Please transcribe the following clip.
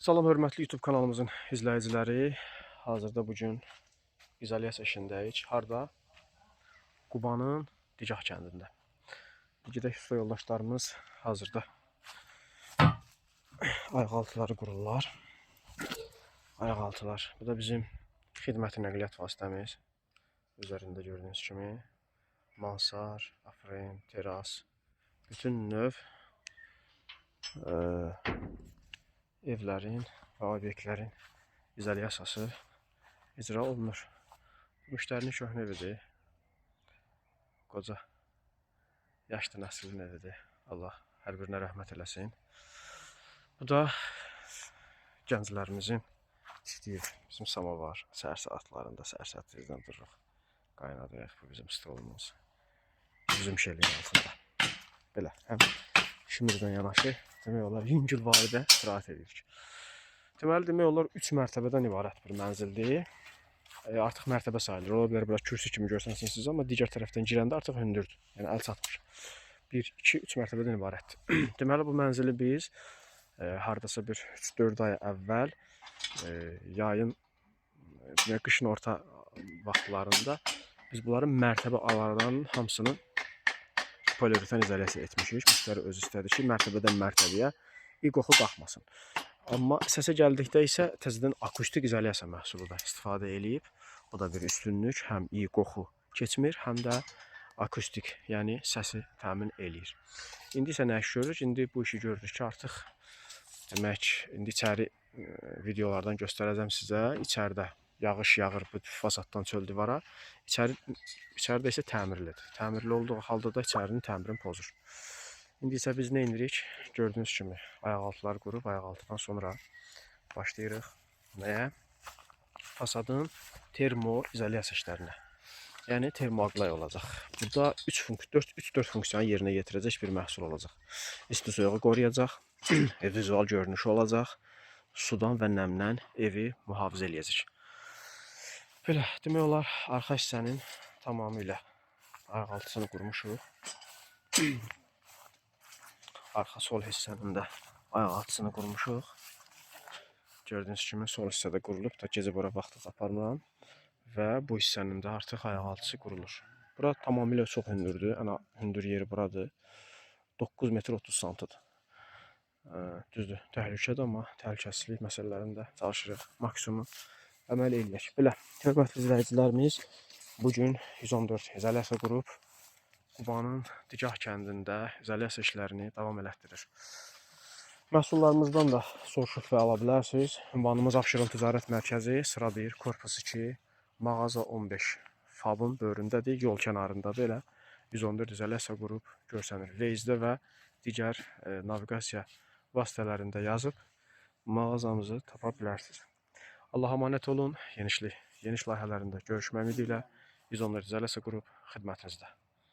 Salam hörmətli YouTube kanalımızın izləyiciləri. Hazırda bugün izolyasiya işindəyik. Harda? Qubanın Dicah kəndində. Digidək usta yoldaşlarımız hazırda ayaqaltıları qururlar. Ayaqaltılar. Bu da bizim xidməti nəqliyyat vasitəmiz. Üzərində gördüyünüz kimi mansar, afren, teras, bütün növ evlərin və obyektlərin izolyasiyası icra olunur. Müştərinin köhnə evidir. Qoca, yaşlı nəslin evidir. Allah hər birinə rəhmət eləsin. Bu da gənclərimizin tikdiyi bizim samovar. Səhər saatlarında, səhər saatlarından dururuq. Qaynadırıq. Bu bizim stolumuz. Üzüm şelin altında. Belə, həm işimizdən yanaşı demək olar yüngül validə istirahət edirik. Deməli, demək olar 3 mərtəbədən ibarət bir mənzildir. Artıq mərtəbə sayılır. Ola bilər biraz kürsü kimi görsənsiniz siz, amma digər tərəfdən girəndə artıq hündürdür. Yəni əl çatmır. 1, 2, 3 mərtəbədən ibarətdir. Deməli, bu mənzili biz hardasa bir 3-4 ay əvvəl yayın, qışın orta vaxtlarında biz bunların mərtəbə alanlarının hamısını poliuretan izolyasiya etmişik. Müştəri öz istədi ki, mərtəbədən mərtəbəyə iyi qoxu qalxmasın. Amma səsə gəldikdə isə təzədən akustik izolyasiya məhsulu da istifadə eləyib. O da bir üstünlük. Həm iyi qoxu keçmir, həm də akustik, yəni səsi təmin eləyir. İndi isə nə iş görürük? İndi bu işi görürük ki, artıq demək, indi içəri videolardan göstərəcəm sizə. İçəridə yağış yağır bu fasaddan çöl divara. İçəridə isə təmirlidir. Təmirli olduğu halda da içərinin təmirini pozur. İndi isə biz nə edirik? Gördüyünüz kimi ayaqaltılar qurub, ayaqaltıdan sonra başlayırıq nəyə? Fasadın termoizolyasiya işlərinə. Yəni termoaqlay olacaq. Burada 3-4 funksiyanı yerinə yetirəcək bir məhsul olacaq. İsti soyuğu qoruyacaq, vizual görünüşü olacaq, sudan və nəmdən evi mühafizə eləyəcək. Belə, demək olar arxa hissənin tamamilə ayaqaltısını qurmuşuq. Arxa sol hissənin də ayaqaltısını qurmuşuq. Gördüyünüz kimi sol hissədə qurulub da gecə bura vaxtı aparmıram. Və bu hissənin də artıq ayaqaltısı qurulur. Bura tamamilə çox hündürdür. Ən hündür yeri buradır. 9 metr 30 santıdır. Düzdür, təhlükədir, amma təhlükəsizlik məsələlərində çalışırıq maksimum əməl eləyək. Belə, hörmətli izləyicilərimiz, bugün 114 izolyasiya qurub Qubanın Dicah kəndində izolyasiya işlərini davam elətdirir. Məhsullarımızdan da soruşub və ala bilərsiniz. Ünvanımız Abşeron Ticarət Mərkəzi, sıra 1, korpus 2, mağaza 15. Fabın böyründədir, yol kənarında belə 114 izolyasiya qurub görsənir. Waze-də və digər naviqasiya vasitələrində yazıb mağazamızı tapa bilərsiniz. Allah'a əmanət olun. Yeniş layihələrində görüşmək ümidi ilə 114 izolyasiya qurub xidmətinizdə.